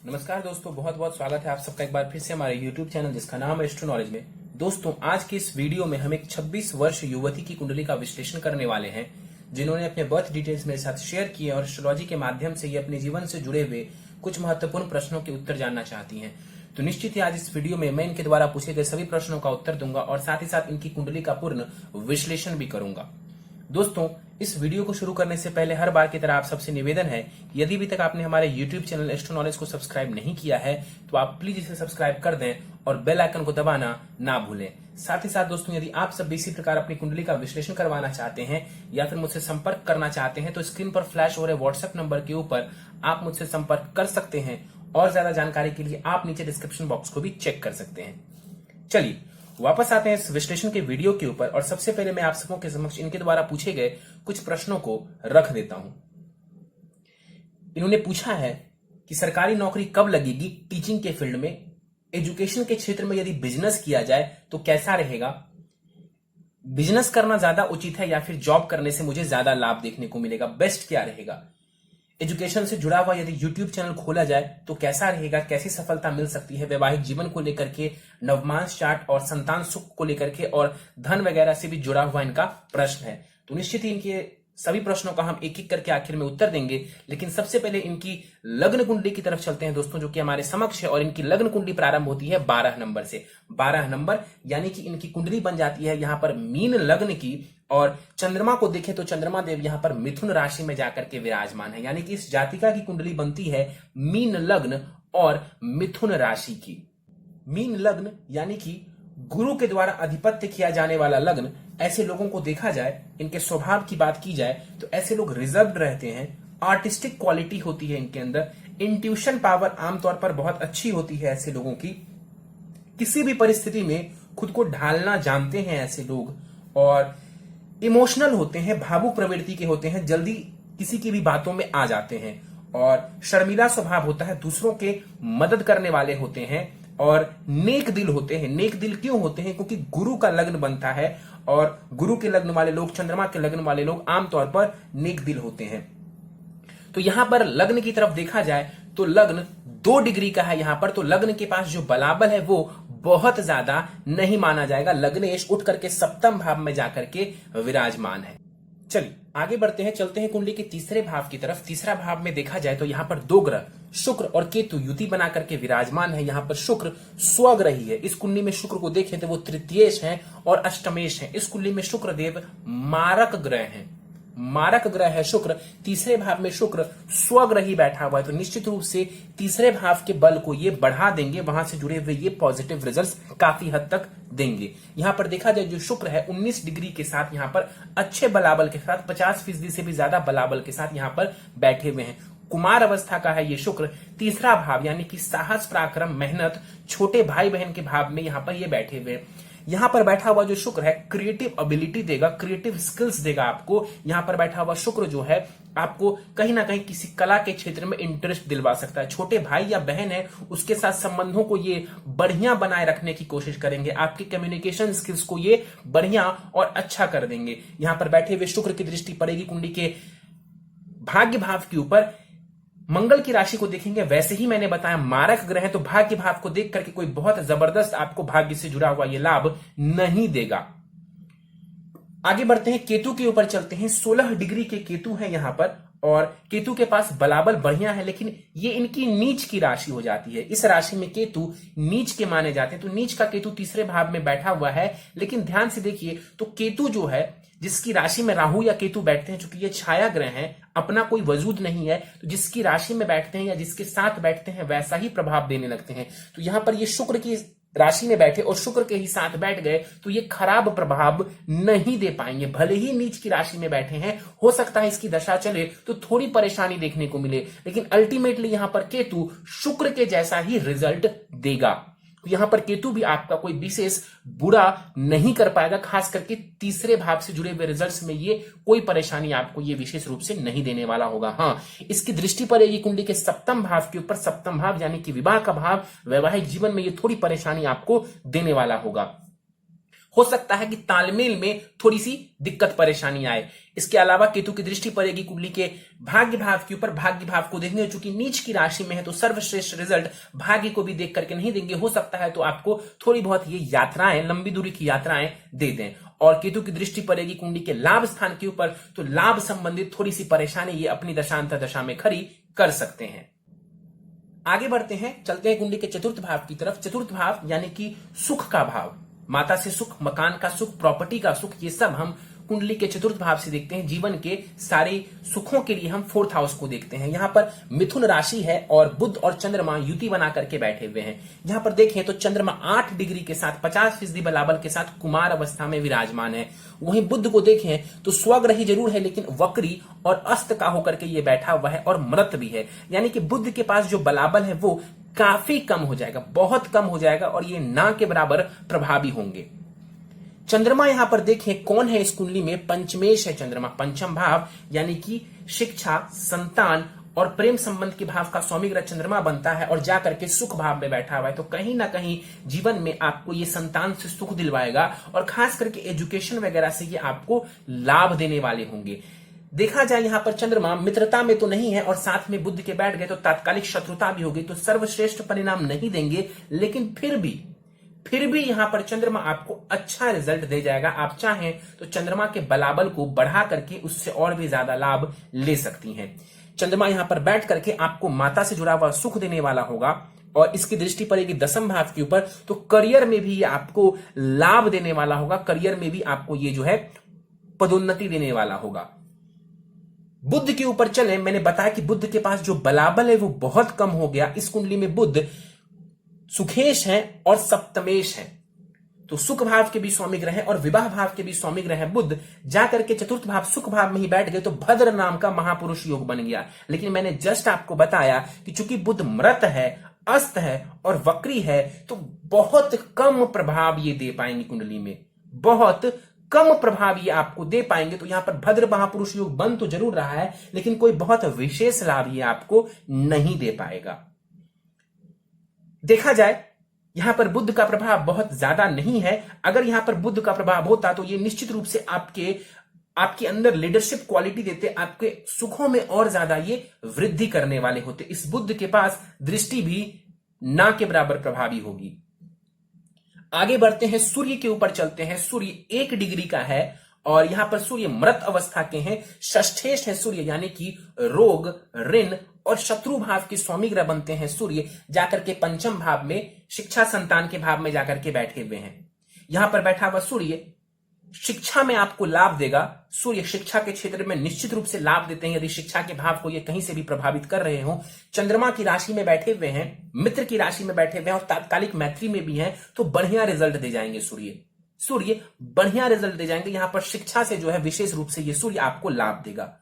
नमस्कार दोस्तों, बहुत बहुत स्वागत है आप सबका एक बार फिर से हमारे YouTube चैनल जिसका नाम है एस्ट्रो नॉलेज में। दोस्तों, आज की इस वीडियो में हम एक 26 वर्ष युवती की कुंडली का विश्लेषण करने वाले हैं, जिन्होंने अपने बर्थ डिटेल्स मेरे साथ शेयर किए और एस्ट्रोलॉजी के माध्यम से ये अपने जीवन से जुड़े हुए कुछ महत्वपूर्ण प्रश्नों के उत्तर जानना चाहती हैं। तो निश्चित ही आज इस वीडियो में मैं इनके द्वारा पूछे गए सभी प्रश्नों का उत्तर दूंगा और साथ ही साथ इनकी कुंडली का पूर्ण विश्लेषण भी करूंगा। दोस्तों, इस वीडियो को शुरू करने से पहले हर बार की तरह आप सबसे निवेदन है, यदि अभी तक आपने हमारे YouTube चैनल एस्ट्रो नॉलेज को सब्सक्राइब नहीं किया है तो आप प्लीज इसे सब्सक्राइब कर दें और बेल आइकन को दबाना ना भूलें। साथ ही साथ दोस्तों, यदि आप सब भी इसी प्रकार अपनी कुंडली का विश्लेषण करवाना चाहते हैं या फिर मुझसे संपर्क करना चाहते हैं तो स्क्रीन पर फ्लैश हो रहे व्हाट्सएप नंबर के ऊपर आप मुझसे संपर्क कर सकते हैं और ज्यादा जानकारी के लिए आप नीचे डिस्क्रिप्शन बॉक्स को भी चेक कर सकते हैं। चलिए वापस आते हैं इस विश्लेषण के वीडियो के ऊपर और सबसे पहले मैं आप सबों के समक्ष इनके द्वारा पूछे गए कुछ प्रश्नों को रख देता हूं। इन्होंने पूछा है कि सरकारी नौकरी कब लगेगी टीचिंग के फील्ड में, एजुकेशन के क्षेत्र में यदि बिजनेस किया जाए तो कैसा रहेगा, बिजनेस करना ज्यादा उचित है या फिर जॉब करने से मुझे ज्यादा लाभ देखने को मिलेगा, बेस्ट क्या रहेगा, एजुकेशन से जुड़ा हुआ यदि यूट्यूब चैनल खोला जाए तो कैसा रहेगा, कैसी सफलता मिल सकती है, वैवाहिक जीवन को लेकर के, नवमांश चार्ट और संतान सुख को लेकर के और धन वगैरह से भी जुड़ा हुआ इनका प्रश्न है। तो निश्चित ही इनके सभी प्रश्नों का हम एक एक करके आखिर में उत्तर देंगे, लेकिन सबसे पहले इनकी लग्न कुंडली की तरफ चलते हैं दोस्तों, जो कि हमारे समक्ष है। और इनकी लग्न कुंडली प्रारंभ होती है 12 नंबर से। 12 नंबर यानी कि इनकी कुंडली बन जाती है यहां पर मीन लग्न की, और चंद्रमा को देखें तो चंद्रमा देव यहां पर मिथुन राशि में जाकर के विराजमान है, यानी कि इस जातिका की कुंडली बनती है मीन लग्न और मिथुन राशि की। मीन लग्न यानी कि गुरु के द्वारा अधिपत्य किया जाने वाला लग्न। ऐसे लोगों को देखा जाए, इनके स्वभाव की बात की जाए तो ऐसे लोग रिजर्व्ड रहते हैं, आर्टिस्टिक क्वालिटी होती है इनके अंदर, इंट्यूशन पावर आमतौर पर बहुत अच्छी होती है ऐसे लोगों की, किसी भी परिस्थिति में खुद को ढालना जानते हैं ऐसे लोग, और इमोशनल होते हैं, भावुक प्रवृत्ति के होते हैं, जल्दी किसी की भी बातों में आ जाते हैं, और शर्मीला स्वभाव होता है, दूसरों के मदद करने वाले होते हैं और नेक दिल होते हैं। नेक दिल क्यों होते हैं? क्योंकि गुरु का लग्न बनता है और गुरु के लग्न वाले लोग, चंद्रमा के लग्न वाले लोग आमतौर पर नेक दिल होते हैं। तो यहां पर लग्न की तरफ देखा जाए तो लग्न 2 डिग्री का है यहां पर, तो लग्न के पास जो बलाबल है वो बहुत ज्यादा नहीं माना जाएगा। लग्नेश उठ करके सप्तम भाव में जाकर के विराजमान है। चलिए आगे बढ़ते हैं, चलते हैं कुंडली के तीसरे भाव की तरफ। तीसरा भाव में देखा जाए तो यहां पर 2 ग्रह शुक्र और केतु युति बना करके विराजमान है। यहां पर शुक्र स्वग्रही है। इस कुंडली में शुक्र को देखें तो वो तृतीयेश है और अष्टमेश है। इस कुंडली में शुक्र देव मारक ग्रह है, मारक ग्रह है शुक्र। तीसरे भाव में शुक्र स्वग्रही बैठा हुआ है, तो निश्चित रूप से तीसरे भाव के बल को ये बढ़ा देंगे, वहां से जुड़े हुए ये पॉजिटिव रिजल्ट्स काफी हद तक देंगे। यहां पर देखा जाए जो शुक्र है 19 डिग्री के साथ यहां पर अच्छे बलाबल के साथ 50% से भी ज्यादा बलाबल के साथ यहां पर बैठे हुए हैं। कुमार अवस्था का है ये शुक्र। तीसरा भाव यानी कि साहस, पराक्रम, मेहनत, छोटे भाई बहन के भाव में यहां पर ये बैठे हुए हैं। यहां पर बैठा हुआ जो शुक्र है क्रिएटिव एबिलिटी देगा, क्रिएटिव स्किल्स देगा आपको। यहां पर बैठा हुआ शुक्र जो है आपको कहीं ना कहीं किसी कला के क्षेत्र में इंटरेस्ट दिलवा सकता है। छोटे भाई या बहन है उसके साथ संबंधों को ये बढ़िया बनाए रखने की कोशिश करेंगे, आपके कम्युनिकेशन स्किल्स को ये बढ़िया और अच्छा कर देंगे। यहां पर बैठे हुए शुक्र की दृष्टि पड़ेगी कुंडली के भाग्य भाव के ऊपर। मंगल की राशि को देखेंगे, वैसे ही मैंने बताया मारक ग्रह है, तो भाग्य भाव को देख करके कोई बहुत जबरदस्त आपको भाग्य से जुड़ा हुआ ये लाभ नहीं देगा। आगे बढ़ते हैं, केतु के ऊपर चलते हैं। 16 डिग्री के केतु है यहां पर, और केतु के पास बलाबल बढ़िया है, लेकिन ये इनकी नीच की राशि हो जाती है। इस राशि में केतु नीच के माने जाते हैं, तो नीच का केतु तीसरे भाव में बैठा हुआ है। लेकिन ध्यान से देखिए तो केतु जो है जिसकी राशि में राहु या केतु बैठते हैं, चूंकि ये छाया ग्रह हैं, अपना कोई वजूद नहीं है, तो जिसकी राशि में बैठते हैं या जिसके साथ बैठते हैं वैसा ही प्रभाव देने लगते हैं। तो यहां पर ये शुक्र की राशि में बैठे और शुक्र के ही साथ बैठ गए तो ये खराब प्रभाव नहीं दे पाएंगे। भले ही नीच की राशि में बैठे हैं, हो सकता है इसकी दशा चले तो थोड़ी परेशानी देखने को मिले, लेकिन अल्टीमेटली यहां पर केतु शुक्र के जैसा ही रिजल्ट देगा। तो यहां पर केतु भी आपका कोई विशेष बुरा नहीं कर पाएगा, खास करके तीसरे भाव से जुड़े हुए रिजल्ट्स में ये कोई परेशानी आपको ये विशेष रूप से नहीं देने वाला होगा। हाँ, इसकी दृष्टि पड़ेगी कुंडली के सप्तम भाव के ऊपर। सप्तम भाव यानी कि विवाह का भाव, वैवाहिक जीवन में ये थोड़ी परेशानी आपको देने वाला होगा। हो सकता है कि तालमेल में थोड़ी सी दिक्कत परेशानी आए। इसके अलावा केतु की दृष्टि पड़ेगी कुंडली के भाग्य भाव के ऊपर। भाग्य भाव को देखने, चूंकि नीच की राशि में है तो सर्वश्रेष्ठ रिजल्ट भाग्य को भी देख करके नहीं देंगे। हो सकता है तो आपको थोड़ी बहुत ये यात्राएं, लंबी दूरी की यात्राएं दे दें। और केतु की दृष्टि पड़ेगी कुंडली के लाभ स्थान के ऊपर, तो लाभ संबंधित थोड़ी सी परेशानी ये अपनी दशांतर दशा में खड़ी कर सकते हैं। आगे बढ़ते हैं, चलते हैं कुंडली के चतुर्थ भाव की तरफ। चतुर्थ भाव यानी कि सुख का भाव, माता से सुख, मकान का सुख, प्रॉपर्टी का सुख, ये सब हम कुंडली के चतुर्थ भाव से देखते हैं। जीवन के सारे सुखों के लिए हम फोर्थ हाउस को देखते हैं। यहां पर मिथुन राशि है और बुध और चंद्रमा युति बना करके बैठे हुए हैं। यहां पर देखें तो चंद्रमा 8 डिग्री के साथ 50% बलाबल के साथ कुमार अवस्था में विराजमान है। वहीं बुध को देखें तो स्वग्रही जरूर है लेकिन वक्री और अस्त का होकर के ये बैठा हुआ है और मृत भी है, यानी कि बुध के पास जो बलाबल है वो काफी कम हो जाएगा, बहुत कम हो जाएगा और ये ना के बराबर प्रभावी होंगे। चंद्रमा यहां पर देखें कौन है इस कुंडली में, पंचमेश है चंद्रमा, पंचम भाव यानी कि शिक्षा, संतान और प्रेम संबंध के भाव का स्वामी ग्रह चंद्रमा बनता है और जाकर के सुख भाव में बैठा हुआ है। तो कहीं ना कहीं जीवन में आपको ये संतान से सुख दिलवाएगा और खास करके एजुकेशन वगैरह से ये आपको लाभ देने वाले होंगे। देखा जाए यहां पर चंद्रमा मित्रता में तो नहीं है और साथ में बुध के बैठ गए तो तात्कालिक शत्रुता भी होगी, तो सर्वश्रेष्ठ परिणाम नहीं देंगे, लेकिन फिर भी यहां पर चंद्रमा आपको अच्छा रिजल्ट दे जाएगा। आप चाहें तो चंद्रमा के बलाबल को बढ़ा करके उससे और भी ज्यादा लाभ ले सकती हैं। चंद्रमा यहां पर बैठ करके आपको माता से जुड़ा हुआ सुख देने वाला होगा और इसकी दृष्टि पड़ेगी दसम भाव के ऊपर, तो करियर में भी ये आपको लाभ देने वाला होगा। करियर में भी आपको ये जो है पदोन्नति देने वाला होगा। बुध के ऊपर चले, मैंने बताया कि बुध के पास जो बलाबल है वो बहुत कम हो गया। इस कुंडली में बुध सुखेश है और सप्तमेश है, तो सुख भाव के भी स्वामी ग्रह है और विवाह भाव के भी स्वामी ग्रह है। बुध जाकर के चतुर्थ भाव सुख भाव में ही बैठ गए तो भद्र नाम का महापुरुष योग बन गया। लेकिन मैंने जस्ट आपको बताया कि चूंकि बुध मृत है, अस्त है और वक्री है, तो बहुत कम प्रभाव ये दे पाएंगे कुंडली में, बहुत कम प्रभाव ये आपको दे पाएंगे। तो यहां पर भद्र महापुरुष योग बन तो जरूर रहा है लेकिन कोई बहुत विशेष लाभ ये आपको नहीं दे पाएगा। देखा जाए यहां पर बुध का प्रभाव बहुत ज्यादा नहीं है। अगर यहां पर बुध का प्रभाव होता तो ये निश्चित रूप से आपके अंदर लीडरशिप क्वालिटी देते, आपके सुखों में और ज्यादा ये वृद्धि करने वाले होते। इस बुध के पास दृष्टि भी ना के बराबर प्रभावी होगी। आगे बढ़ते हैं, सूर्य के ऊपर चलते हैं। सूर्य 1 डिग्री का है और यहां पर सूर्य मृत अवस्था के हैं। षष्ठेश है सूर्य, यानी कि रोग, ऋण और शत्रु भाव के स्वामी ग्रह बनते हैं। सूर्य जाकर के पंचम भाव में शिक्षा संतान के भाव में जाकर के बैठे हुए हैं। यहां पर बैठा हुआ सूर्य शिक्षा में आपको लाभ देगा। सूर्य शिक्षा के क्षेत्र में निश्चित रूप से लाभ देते हैं यदि शिक्षा के भाव को ये कहीं से भी प्रभावित कर रहे हो। चंद्रमा की राशि में बैठे हुए हैं, मित्र की राशि में बैठे हुए हैं और तात्कालिक मैत्री में भी हैं, तो बढ़िया रिजल्ट दे जाएंगे सूर्य बढ़िया रिजल्ट दे जाएंगे। यहां पर शिक्षा से जो है विशेष रूप से ये सूर्य आपको लाभ देगा।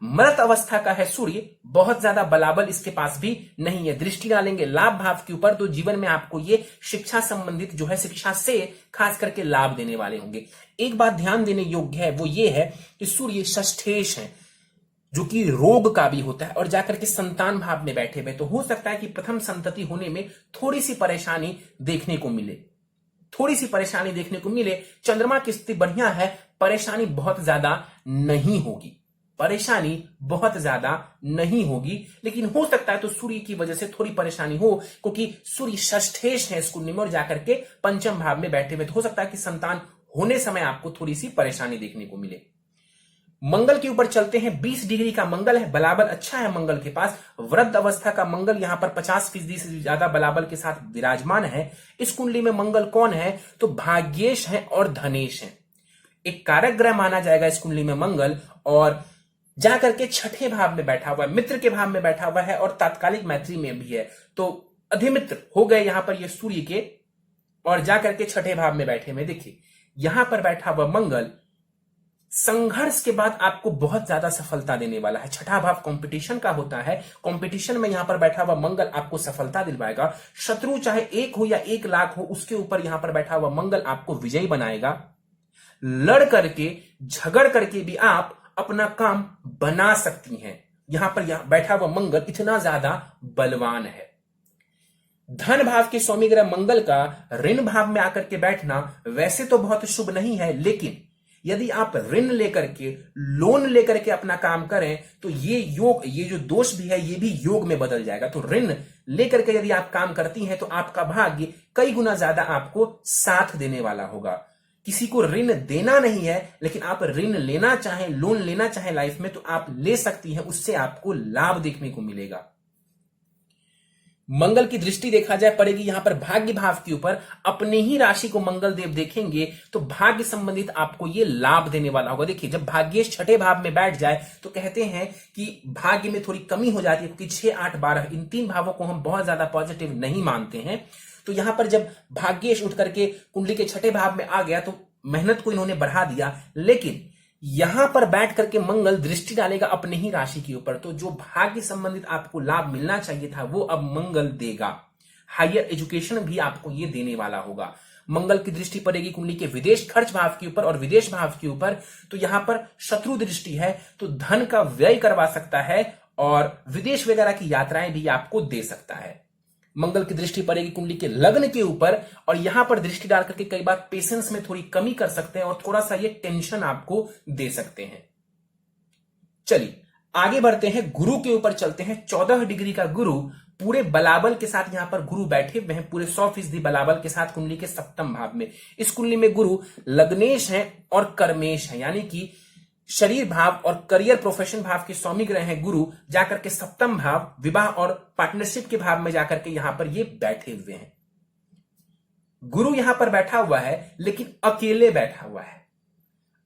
मृत अवस्था का है सूर्य, बहुत ज्यादा बलाबल इसके पास भी नहीं है। दृष्टि डालेंगे लाभ भाव के ऊपर तो जीवन में आपको ये शिक्षा संबंधित जो है, शिक्षा से खास करके लाभ देने वाले होंगे। एक बात ध्यान देने योग्य है वो ये है कि सूर्य षष्ठेश है जो कि रोग का भी होता है और जाकर के संतान भाव में बैठे हुए, तो हो सकता है कि प्रथम संतति होने में थोड़ी सी परेशानी देखने को मिले। चंद्रमा की स्थिति बढ़िया है, परेशानी बहुत ज्यादा नहीं होगी, लेकिन हो सकता है तो सूर्य की वजह से थोड़ी परेशानी हो, क्योंकि सूर्य षष्ठेश है इस कुंडली में और जाकर के पंचम भाव में बैठे हुए, तो हो सकता है कि संतान होने समय आपको थोड़ी सी परेशानी देखने को मिले। मंगल के ऊपर चलते हैं। 20 डिग्री का मंगल है, बलाबल अच्छा है मंगल के पास। वृद्ध अवस्था का मंगल यहां पर 50% से ज्यादा बलाबल के साथ विराजमान है। इस कुंडली में मंगल कौन है तो भाग्येश है और धनेश है। एक कारक ग्रह माना जाएगा इस कुंडली में मंगल, और जाकर के छठे भाव में बैठा हुआ है, मित्र के भाव में बैठा हुआ है और तात्कालिक मैत्री में भी है, तो अधिमित्र हो गए यहां पर ये सूर्य के, और जाकर के छठे भाव में बैठे में देखिए यहां पर बैठा हुआ मंगल संघर्ष के बाद आपको बहुत ज्यादा सफलता देने वाला है। छठा भाव कंपटीशन का होता है, कंपटीशन में यहां पर बैठा हुआ मंगल आपको सफलता दिलवाएगा। शत्रु चाहे 1 हो या 1 लाख हो, उसके ऊपर यहां पर बैठा हुआ मंगल आपको विजयी बनाएगा। लड़ करके झगड़ करके भी आप अपना काम बना सकती हैं। यहां पर बैठा हुआ मंगल इतना ज्यादा बलवान है। धन भाव के स्वामी ग्रह मंगल का ऋण भाव में आकर के बैठना वैसे तो बहुत शुभ नहीं है, लेकिन यदि आप ऋण लेकर के, लोन लेकर के अपना काम करें तो ये योग, ये जो दोष भी है ये भी योग में बदल जाएगा। तो ऋण लेकर के यदि आप काम करती हैं तो आपका भाग्य कई गुना ज्यादा आपको साथ देने वाला होगा। किसी को ऋण देना नहीं है, लेकिन आप ऋण लेना चाहें, लोन लेना चाहें लाइफ में तो आप ले सकती हैं, उससे आपको लाभ देखने को मिलेगा। मंगल की दृष्टि देखा जाए पड़ेगी यहां पर भाग्य भाव के ऊपर, अपने ही राशि को मंगल देव देखेंगे तो भाग्य संबंधित आपको ये लाभ देने वाला होगा। देखिए, जब भाग्येश छठे भाव में बैठ जाए तो कहते हैं कि भाग्य में थोड़ी कमी हो जाती है, क्योंकि 6, 8, 12 इन 3 भावों को हम बहुत ज्यादा पॉजिटिव नहीं मानते हैं। तो यहां पर जब भाग्येश उठ करके कुंडली के छठे भाव में आ गया तो मेहनत को इन्होंने बढ़ा दिया, लेकिन यहां पर बैठ करके मंगल दृष्टि डालेगा अपने ही राशि के ऊपर, तो जो भाग्य संबंधित आपको लाभ मिलना चाहिए था वो अब मंगल देगा। हायर एजुकेशन भी आपको ये देने वाला होगा। मंगल की दृष्टि पड़ेगी कुंडली के विदेश खर्च भाव के ऊपर और विदेश भाव के ऊपर, तो यहां पर शत्रु दृष्टि है तो धन का व्यय करवा सकता है और विदेश वगैरह की यात्राएं भी आपको दे सकता है। मंगल की दृष्टि पड़ेगी कुंडली के लग्न के ऊपर और यहां पर दृष्टि डाल करके कई बार पेशेंस में थोड़ी कमी कर सकते हैं और थोड़ा सा ये टेंशन आपको दे सकते हैं। चलिए आगे बढ़ते हैं, गुरु के ऊपर चलते हैं। 14 डिग्री का गुरु पूरे बलाबल के साथ यहां पर गुरु बैठे हुए हैं, पूरे 100% बलाबल के साथ कुंडली के सप्तम भाव में। इस कुंडली में गुरु लग्नेश है और कर्मेश है, यानी कि शरीर भाव और करियर प्रोफेशन भाव के स्वामी ग्रह हैं गुरु, जाकर के सप्तम भाव विवाह और पार्टनरशिप के भाव में जाकर के यहां पर ये बैठे हुए हैं। गुरु यहां पर बैठा हुआ है लेकिन अकेले बैठा हुआ है।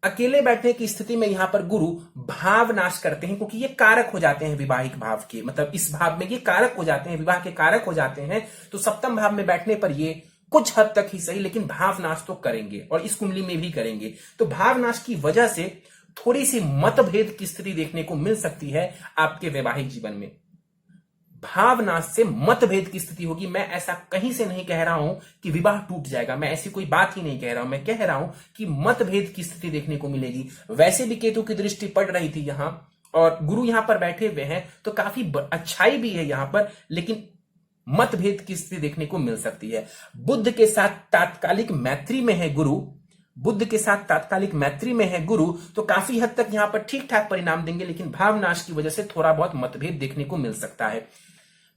अकेले बैठने की स्थिति में यहां पर गुरु भाव नाश करते हैं, क्योंकि ये कारक हो जाते हैं विवाहिक भाव के, मतलब इस भाव में ये कारक हो जाते हैं, विवाह के कारक हो जाते हैं। तो सप्तम भाव में बैठने पर ये कुछ हद तक ही सही लेकिन भाव नाश तो करेंगे और इस कुंडली में भी करेंगे। तो भाव नाश की वजह से थोड़ी सी मतभेद की स्थिति देखने को मिल सकती है आपके वैवाहिक जीवन में। भावनाश से मतभेद की स्थिति होगी। मैं ऐसा कहीं से नहीं कह रहा हूं कि विवाह टूट जाएगा, मैं ऐसी कोई बात ही नहीं कह रहा हूं। मैं कह रहा हूं कि मतभेद की स्थिति देखने को मिलेगी। वैसे भी केतु की दृष्टि पड़ रही थी यहां और गुरु यहां पर बैठे हुए हैं तो काफी अच्छाई भी है यहां पर, लेकिन मतभेद की स्थिति देखने को मिल सकती है। बुध के साथ तात्कालिक मैत्री में है गुरु, बुध के साथ तात्कालिक मैत्री में है गुरु, तो काफी हद तक यहां पर ठीक ठाक परिणाम देंगे, लेकिन भावनाश की वजह से थोड़ा बहुत मतभेद देखने को मिल सकता है।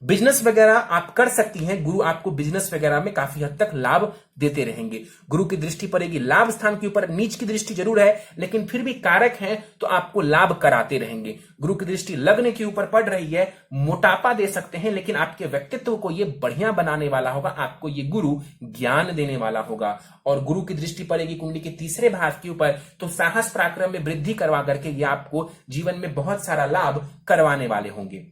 बिजनेस वगैरह आप कर सकती हैं, गुरु आपको बिजनेस वगैरह में काफी हद तक लाभ देते रहेंगे। गुरु की दृष्टि पड़ेगी लाभ स्थान के ऊपर, नीच की दृष्टि जरूर है लेकिन फिर भी कारक है तो आपको लाभ कराते रहेंगे। गुरु की दृष्टि लग्न के ऊपर पड़ रही है, मोटापा दे सकते हैं लेकिन आपके व्यक्तित्व को ये बढ़िया बनाने वाला होगा, आपको ये गुरु ज्ञान देने वाला होगा। और गुरु की दृष्टि पड़ेगी कुंडली के तीसरे भाव के ऊपर तो साहस पराक्रम में वृद्धि करवा करके ये आपको जीवन में बहुत सारा लाभ करवाने वाले होंगे।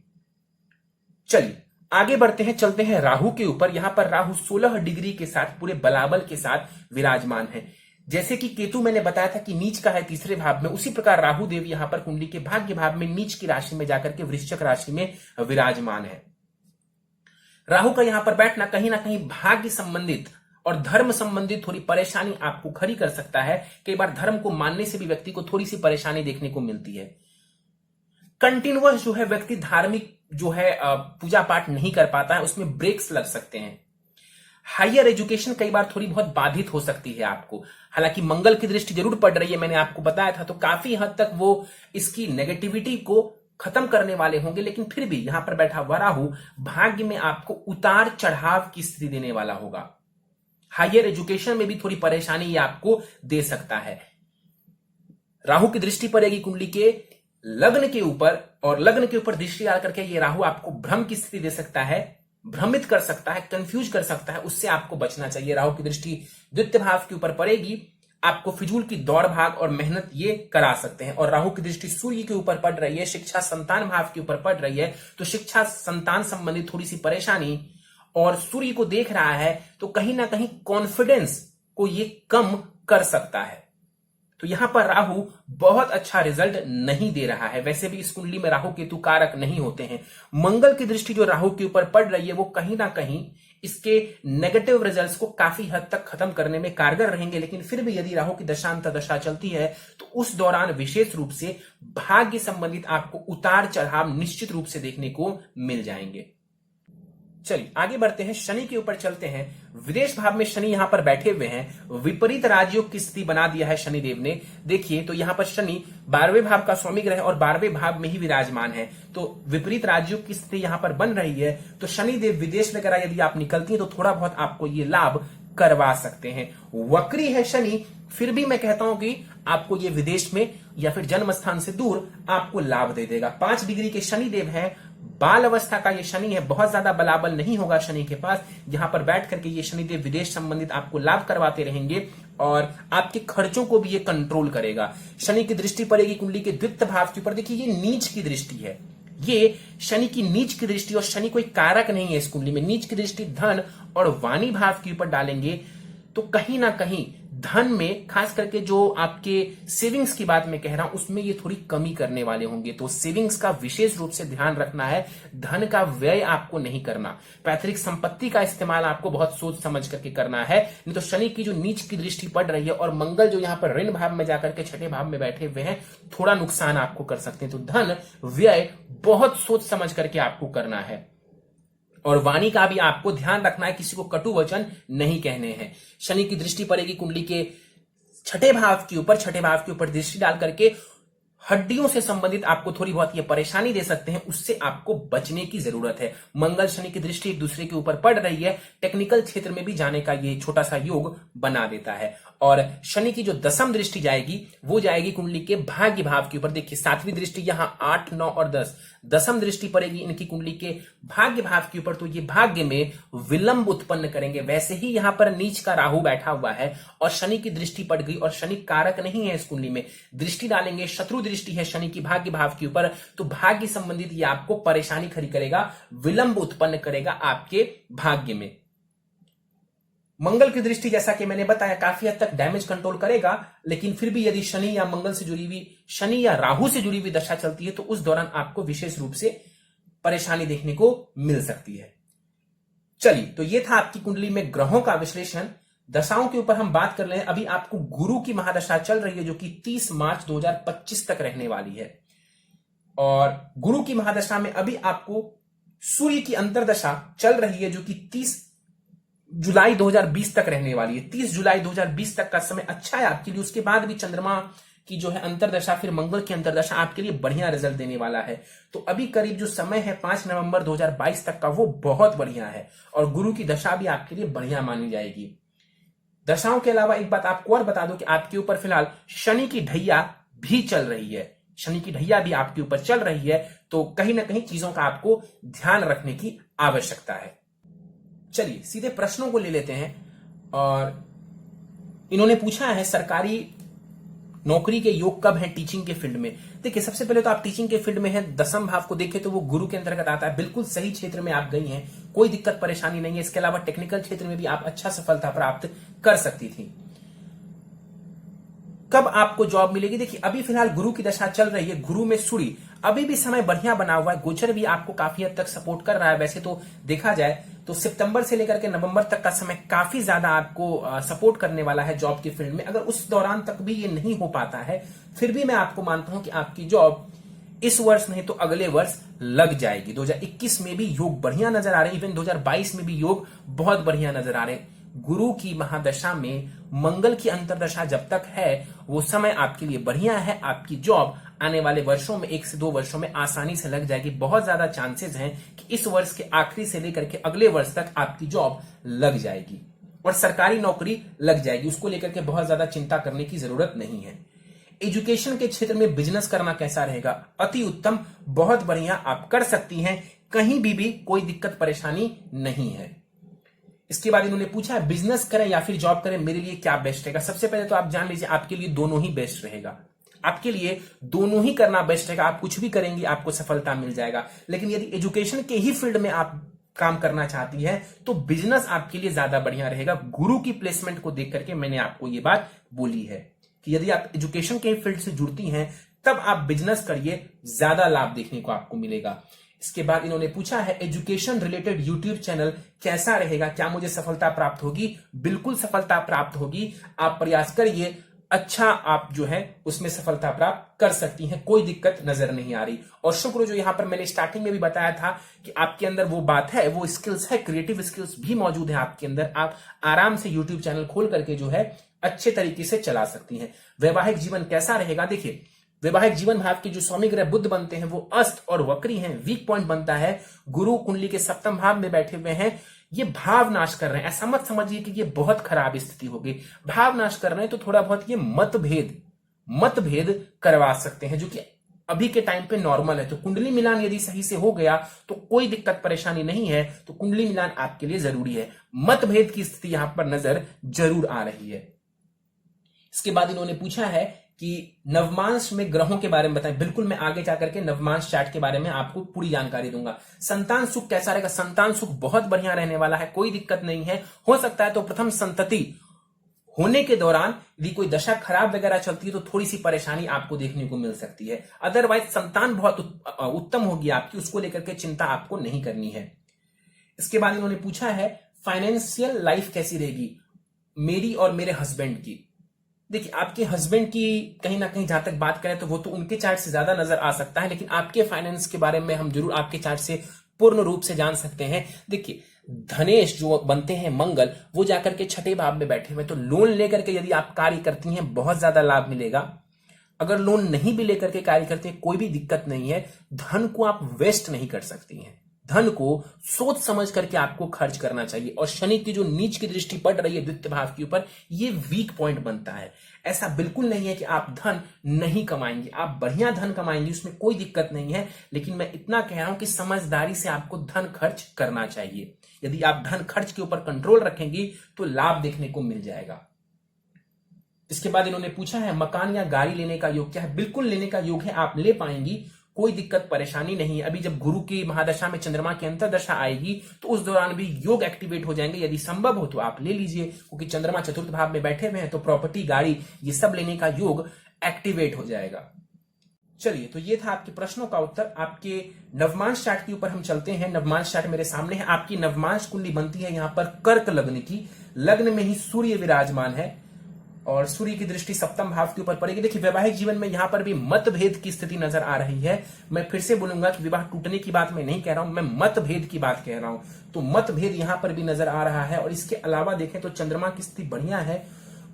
चलिए आगे बढ़ते हैं, चलते हैं राहु के ऊपर। यहां पर राहु 16 डिग्री के साथ पूरे बलाबल के साथ विराजमान है। जैसे कि केतु मैंने बताया था कि नीच का है तीसरे भाव में, उसी प्रकार राहु देव यहां पर कुंडली के भाग्य भाव में नीच की राशि में जाकर के वृश्चिक राशि में विराजमान है। राहु का यहां पर बैठना कहीं ना कहीं भाग्य संबंधित और धर्म संबंधित थोड़ी परेशानी आपको खड़ी कर सकता है। कई बार धर्म को मानने से भी व्यक्ति को थोड़ी सी परेशानी देखने को मिलती है। कंटिन्यूअस जो है व्यक्ति धार्मिक जो है पूजा पाठ नहीं कर पाता है, उसमें ब्रेक्स लग सकते हैं। हायर एजुकेशन कई बार थोड़ी बहुत बाधित हो सकती है आपको। हालांकि मंगल की दृष्टि जरूर पड़ रही है, मैंने आपको बताया था, तो काफी हद तक वो इसकी नेगेटिविटी को खत्म करने वाले होंगे, लेकिन फिर भी यहां पर बैठा हुआ राहु भाग्य में आपको उतार चढ़ाव की स्थिति देने वाला होगा। हायर एजुकेशन में भी थोड़ी परेशानी ये आपको दे सकता है। राहु की दृष्टि पड़ेगी कुंडली के लग्न के ऊपर और लग्न के ऊपर दृष्टि डाल करके ये राहु आपको भ्रम की स्थिति दे सकता है, भ्रमित कर सकता है, कंफ्यूज कर सकता है, उससे आपको बचना चाहिए। राहु की दृष्टि द्वितीय भाव के ऊपर पड़ेगी, आपको फिजूल की दौड़ भाग और मेहनत ये करा सकते हैं। और राहु की दृष्टि सूर्य के ऊपर पड़ रही है, शिक्षा संतान भाव के ऊपर पड़ रही है, तो शिक्षा संतान संबंधित थोड़ी सी परेशानी, और सूर्य को देख रहा है तो कहीं ना कहीं कॉन्फिडेंस को ये कम कर सकता है। तो यहां पर राहु बहुत अच्छा रिजल्ट नहीं दे रहा है। वैसे भी इस कुंडली में राहु केतु कारक नहीं होते हैं। मंगल की दृष्टि जो राहु के ऊपर पड़ रही है वो कहीं ना कहीं इसके नेगेटिव रिजल्ट्स को काफी हद तक खत्म करने में कारगर रहेंगे, लेकिन फिर भी यदि राहु की दशांत दशा चलती है तो उस दौरान विशेष रूप से भाग्य संबंधित आपको उतार चढ़ाव निश्चित रूप से देखने को मिल जाएंगे। चलिए आगे बढ़ते हैं, शनि के ऊपर चलते हैं। विदेश भाव में शनि यहां पर बैठे हुए हैं, विपरीत राजयोग की स्थिति बना दिया है शनिदेव ने। देखिए तो यहां पर शनि 12वें भाव का स्वामी ग्रह और 12वें भाव में ही विराजमान है, तो विपरीत राजयोग की स्थिति यहां पर बन रही है। तो शनिदेव विदेश वगैरह यदि आप निकलती हैं तो थोड़ा बहुत आपको ये लाभ करवा सकते हैं। वक्री है शनि, फिर भी मैं कहता हूं कि आपको ये विदेश में या फिर जन्म स्थान से दूर आपको लाभ दे देगा। 5 डिग्री के शनिदेव हैं, बाल अवस्था का ये शनि है, बहुत ज्यादा बलाबल नहीं होगा शनि के पास। यहां पर बैठ करके ये शनिदेव विदेश संबंधित आपको लाभ करवाते रहेंगे और आपके खर्चों को भी ये कंट्रोल करेगा। शनि की दृष्टि पड़ेगी कुंडली के द्वितीय भाव के ऊपर। देखिए ये नीच की दृष्टि है, ये शनि की नीच की दृष्टि, और शनि कोई कारक नहीं है इस कुंडली में। नीच की दृष्टि धन और वाणी भाव के ऊपर डालेंगे तो कहीं ना कहीं धन में, खास करके जो आपके सेविंग्स की बात मैं कह रहा हूं, उसमें ये थोड़ी कमी करने वाले होंगे। तो सेविंग्स का विशेष रूप से ध्यान रखना है, धन का व्यय आपको नहीं करना। पैतृक संपत्ति का इस्तेमाल आपको बहुत सोच समझ करके करना है, नहीं तो शनि की जो नीच की दृष्टि पड़ रही है और मंगल जो यहां पर ऋण भाव में जाकर के 6ठे भाव में बैठे हुए हैं, थोड़ा नुकसान आपको कर सकते हैं। तो धन व्यय बहुत सोच समझ करके आपको करना है। और वाणी का भी आपको ध्यान रखना है, किसी को कटु वचन नहीं कहने हैं। शनि की दृष्टि पड़ेगी कुंडली के 6ठे भाव के ऊपर, 6ठे भाव के ऊपर दृष्टि डाल करके हड्डियों से संबंधित आपको थोड़ी बहुत ये परेशानी दे सकते हैं, उससे आपको बचने की जरूरत है। मंगल शनि की दृष्टि एक दूसरे के ऊपर पड़ रही है, टेक्निकल क्षेत्र में भी जाने का ये छोटा सा योग बना देता है। और शनि की जो दसम दृष्टि जाएगी वो जाएगी कुंडली के भाग्य भाव के ऊपर। देखिए 7वीं दृष्टि यहां 8, 9 और 10, दसम दृष्टि पड़ेगी इनकी कुंडली के भाग्य भाव के ऊपर, तो ये भाग्य में विलंब उत्पन्न करेंगे। वैसे ही यहां पर नीच का राहु बैठा हुआ है और शनि की दृष्टि पड़ गई, और शनि कारक नहीं है इस कुंडली में, दृष्टि डालेंगे, शत्रु दृष्टि है शनि की भाग्य भाव के ऊपर, तो भाग्य संबंधित ये आपको परेशानी खड़ी करेगा, विलंब उत्पन्न करेगा आपके भाग्य में। मंगल की दृष्टि जैसा कि मैंने बताया काफी हद तक डैमेज कंट्रोल करेगा, लेकिन फिर भी यदि शनि या मंगल से जुड़ी हुई, शनि या राहु से जुड़ी हुई दशा चलती है तो उस दौरान आपको विशेष रूप से परेशानी देखने को मिल सकती है। चलिए तो ये था आपकी कुंडली में ग्रहों का विश्लेषण। दशाओं के ऊपर हम बात कर रहे हैं। अभी आपको गुरु की महादशा चल रही है जो कि 30 मार्च 2025 तक रहने वाली है, और गुरु की महादशा में अभी आपको सूर्य की अंतरदशा चल रही है जो कि 30 जुलाई 2020 तक रहने वाली है। 30 जुलाई 2020 तक का समय अच्छा है आपके लिए। उसके बाद भी चंद्रमा की जो है अंतरदशा, फिर मंगल की अंतरदशा आपके लिए बढ़िया रिजल्ट देने वाला है। तो अभी करीब जो समय है 5 नवंबर 2022 तक का, वो बहुत बढ़िया है, और गुरु की दशा भी आपके लिए बढ़िया मानी जाएगी। दशाओं के अलावा एक बात आपको और बता दूं कि आपके ऊपर फिलहाल शनि की ढैया भी चल रही है। शनि की ढैया भी आपके ऊपर चल रही है, तो कहीं ना कहीं चीजों का आपको ध्यान रखने की आवश्यकता है। चलिए सीधे प्रश्नों को ले लेते हैं। और इन्होंने पूछा है सरकारी नौकरी के योग कब है टीचिंग के फील्ड में। देखिए सबसे पहले तो आप टीचिंग के फील्ड में हैं, दसम भाव को देखें तो वो गुरु के अंतर्गत आता है। बिल्कुल सही क्षेत्र में आप गई हैं, कोई दिक्कत परेशानी नहीं है। इसके अलावा टेक्निकल क्षेत्र में भी आप अच्छा सफलता प्राप्त कर सकती थी। कब आपको जॉब मिलेगी, देखिए अभी फिलहाल गुरु की दशा चल रही है, गुरु में सूर्य, अभी भी समय बढ़िया बना हुआ है। गोचर भी आपको काफी हद तक सपोर्ट कर रहा है। वैसे तो देखा जाए तो सितंबर से लेकर के नवंबर तक का समय काफी ज्यादा आपको सपोर्ट करने वाला है जॉब के फील्ड में। अगर उस दौरान तक भी ये नहीं हो पाता है, फिर भी मैं आपको मानता हूं कि आपकी जॉब इस वर्ष नहीं तो अगले वर्ष लग जाएगी। 2021 में भी योग बढ़िया नजर आ रहे हैं, इवन 2022 में भी योग बहुत बढ़िया नजर आ रहे हैं। गुरु की महादशा में मंगल की अंतरदशा जब तक है, वो समय आपके लिए बढ़िया है। आपकी जॉब आने वाले वर्षों में 1 से 2 वर्षों में आसानी से लग जाएगी। बहुत ज्यादा चांसेस हैं कि इस वर्ष के आखिरी से लेकर के अगले वर्ष तक आपकी जॉब लग जाएगी और सरकारी नौकरी लग जाएगी। उसको लेकर के बहुत ज्यादा चिंता करने की जरूरत नहीं है। एजुकेशन के क्षेत्र में बिजनेस करना कैसा रहेगा, अति उत्तम, बहुत बढ़िया, आप कर सकती हैं, कहीं भी कोई दिक्कत परेशानी नहीं है। इसके बाद इन्होंने पूछा है बिजनेस करें या फिर जॉब करें, मेरे लिए क्या बेस्ट रहेगा। सबसे पहले तो आप जान लीजिए आपके लिए दोनों ही बेस्ट रहेगा। आपके लिए दोनों ही करना बेस्ट रहेगा। आप कुछ भी करेंगे आपको सफलता मिल जाएगा। लेकिन यदि एजुकेशन के ही फील्ड में आप काम करना चाहती है तो बिजनेस आपके लिए ज्यादा बढ़िया रहेगा। गुरु की प्लेसमेंट को देख करके मैंने आपको ये बात बोली है कि यदि आप एजुकेशन के फील्ड से जुड़ती हैं तब आप बिजनेस करिए, ज्यादा लाभ देखने को आपको मिलेगा। इसके बाद इन्होंने पूछा है एजुकेशन रिलेटेड यूट्यूब चैनल कैसा रहेगा, क्या मुझे सफलता प्राप्त होगी। बिल्कुल सफलता प्राप्त होगी। आप प्रयास करिए, अच्छा आप जो है उसमें सफलता प्राप्त कर सकती हैं, कोई दिक्कत नजर नहीं आ रही। और शुक्र जो यहां पर मैंने स्टार्टिंग में भी बताया था कि आपके अंदर वो बात है, वो स्किल्स है, क्रिएटिव स्किल्स भी मौजूद है आपके अंदर। आप आराम से यूट्यूब चैनल खोल करके जो है अच्छे तरीके से चला सकती हैं। वैवाहिक जीवन कैसा रहेगा? देखिए, वैवाहिक जीवन में आपके जो स्वामी ग्रह बुध बनते हैं वो अस्त और वक्री हैं। वीक पॉइंट बनता है, गुरु कुंडली के सप्तम भाव में बैठे हुए हैं, ये भाव नाश कर रहे हैं। ऐसा मत समझिए कि ये बहुत खराब स्थिति होगी। भाव नाश कर रहे हैं तो थोड़ा बहुत ये मतभेद करवा सकते हैं, जो कि अभी के टाइम पे नॉर्मल है। तो कुंडली मिलान यदि सही से हो गया तो कोई दिक्कत परेशानी नहीं है। तो कुंडली मिलान आपके लिए जरूरी है। मतभेद की स्थिति यहां पर नजर जरूर आ रही है। इसके बाद इन्होंने पूछा है कि नवमांश में ग्रहों के बारे में बताएं। बिल्कुल, मैं आगे जाकर के नवमांश चार्ट के बारे में आपको पूरी जानकारी दूंगा। संतान सुख कैसा रहेगा? संतान सुख बहुत बढ़िया रहने वाला है, कोई दिक्कत नहीं है। हो सकता है तो प्रथम संतति होने के दौरान यदि कोई दशा खराब वगैरह चलती है तो थोड़ी सी परेशानी आपको देखने को मिल सकती है। अदरवाइज संतान बहुत उत्तम होगी आपकी, उसको लेकर के चिंता आपको नहीं करनी है। इसके बाद इन्होंने पूछा है फाइनेंशियल लाइफ कैसी रहेगी मेरी और मेरे हस्बैंड की। देखिए, आपके हस्बैंड की कहीं ना कहीं जहां तक बात करें तो वो तो उनके चार्ट से ज्यादा नजर आ सकता है, लेकिन आपके फाइनेंस के बारे में हम जरूर आपके चार्ट से पूर्ण रूप से जान सकते हैं। देखिए, धनेश जो बनते हैं मंगल, वो जाकर के छठे भाव में बैठे हुए, तो लोन लेकर के यदि आप कार्य करती हैं बहुत ज्यादा लाभ मिलेगा। अगर लोन नहीं भी लेकर के कार्य करते हैं कोई भी दिक्कत नहीं है। धन को आप वेस्ट नहीं कर सकती हैं, धन को सोच समझ करके आपको खर्च करना चाहिए। और शनि की जो नीच की दृष्टि पड़ रही है द्वितीय भाव के ऊपर, ये वीक पॉइंट बनता है। ऐसा बिल्कुल नहीं है कि आप धन नहीं कमाएंगे, आप बढ़िया धन कमाएंगे, उसमें कोई दिक्कत नहीं है। लेकिन मैं इतना कह रहा हूं कि समझदारी से आपको धन खर्च करना चाहिए। यदि आप धन खर्च के ऊपर कंट्रोल रखेंगी तो लाभ देखने को मिल जाएगा। इसके बाद इन्होंने पूछा है मकान या गाड़ी लेने का योग क्या है? बिल्कुल लेने का योग है, आप ले पाएंगी, कोई दिक्कत परेशानी नहीं है। अभी जब गुरु की महादशा में चंद्रमा की अंतरदशा आएगी तो उस दौरान भी योग एक्टिवेट हो जाएंगे। यदि संभव हो तो आप ले लीजिए, क्योंकि चंद्रमा चतुर्थ भाव में बैठे हुए हैं तो प्रॉपर्टी, गाड़ी, ये सब लेने का योग एक्टिवेट हो जाएगा। चलिए, तो ये था आपके प्रश्नों का उत्तर। आपके नवमांश चार्ट के ऊपर हम चलते हैं। नवमांश चार्ट मेरे सामने है। आपकी नवमांश कुंडली बनती है यहां पर कर्क लग्न की। लग्न में ही सूर्य विराजमान है और सूर्य की दृष्टि सप्तम भाव के ऊपर पड़ेगी। देखिए, वैवाहिक जीवन में यहां पर भी मतभेद की स्थिति नजर आ रही है। मैं फिर से बोलूंगा कि विवाह टूटने की बात मैं नहीं कह रहा हूं, मैं मतभेद की बात कह रहा हूं। तो मतभेद यहां पर भी नजर आ रहा है। और इसके अलावा देखें तो चंद्रमा की स्थिति बढ़िया है,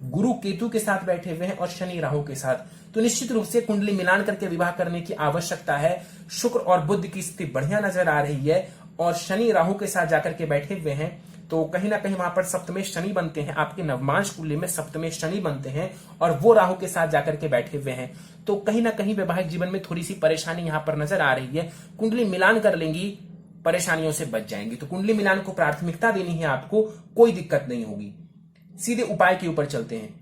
गुरु केतु के साथ बैठे हुए हैं और शनि राहु के साथ। तो निश्चित रूप से कुंडली मिलान करके विवाह करने की आवश्यकता है। शुक्र और बुध की स्थिति बढ़िया नजर आ रही है और शनि राहु के साथ जाकर के बैठे हुए हैं। तो कहीं ना कहीं वहां पर सप्तमेश शनि बनते हैं। आपके नवमांश कुंडली में सप्तमेश शनि बनते हैं और वो राहु के साथ जाकर के बैठे हुए हैं। तो कहीं ना कहीं वैवाहिक जीवन में थोड़ी सी परेशानी यहां पर नजर आ रही है। कुंडली मिलान कर लेंगी, परेशानियों से बच जाएंगी। तो कुंडली मिलान को प्राथमिकता देनी है आपको, कोई दिक्कत नहीं होगी। सीधे उपाय के ऊपर चलते हैं।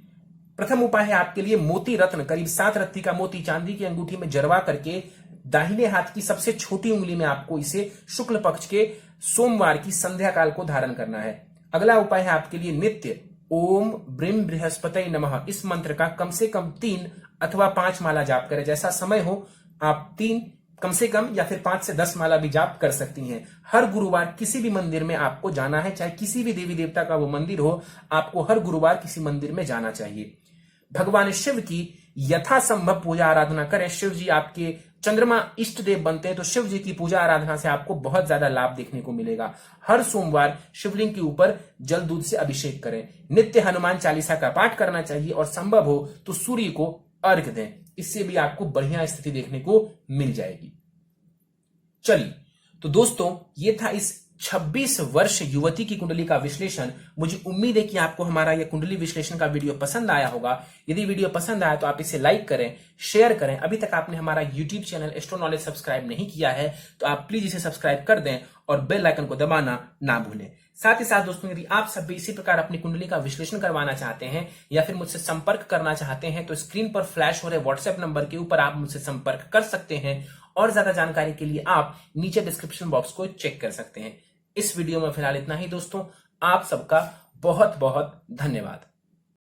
प्रथम उपाय है आपके लिए मोती रत्न, करीब 7 रत्ती का मोती चांदी की अंगूठी में जरवा करके दाहिने हाथ की सबसे छोटी उंगली में आपको इसे शुक्ल पक्ष के सोमवार की संध्या काल को धारण करना है। अगला उपाय है आपके लिए नित्य ओम ब्रीम बृहस्पति नमः, इस मंत्र का कम से कम 3 अथवा 5 माला जाप करें। जैसा समय हो आप 3 कम से कम या फिर 5 से 10 माला भी जाप कर सकती हैं। हर गुरुवार किसी भी मंदिर में आपको जाना है, चाहे किसी भी देवी देवता का वो मंदिर हो, आपको हर गुरुवार किसी मंदिर में जाना चाहिए। भगवान शिव की यथासंभव पूजा आराधना करें। शिव जी आपके चंद्रमा इष्ट देव बनते हैं, तो शिव जी की पूजा आराधना से आपको बहुत ज्यादा लाभ देखने को मिलेगा। हर सोमवार शिवलिंग के ऊपर जल दूध से अभिषेक करें। नित्य हनुमान चालीसा का पाठ करना चाहिए और संभव हो तो सूर्य को अर्घ्य दें, इससे भी आपको बढ़िया स्थिति देखने को मिल जाएगी। चलिए, तो दोस्तों ये था इस 26 वर्ष युवती की कुंडली का विश्लेषण। मुझे उम्मीद है कि आपको हमारा यह कुंडली विश्लेषण का वीडियो पसंद आया होगा। यदि वीडियो पसंद आया तो आप इसे लाइक करें, शेयर करें। अभी तक आपने हमारा YouTube channel astro knowledge subscribe नहीं किया है तो आप प्लीज इसे सब्सक्राइब कर दें और बेल आइकन को दबाना ना भूलें। साथ ही साथ दोस्तों, यदि आप सब भी इसी प्रकार अपनी कुंडली का विश्लेषण करवाना चाहते हैं या फिर मुझसे संपर्क करना चाहते हैं तो स्क्रीन पर फ्लैश हो रहे व्हाट्सएप नंबर के ऊपर आप मुझसे संपर्क कर सकते हैं। और ज्यादा जानकारी के लिए आप नीचे डिस्क्रिप्शन बॉक्स को चेक कर सकते हैं। इस वीडियो में फिलहाल इतना ही दोस्तों। आप सबका बहुत बहुत धन्यवाद।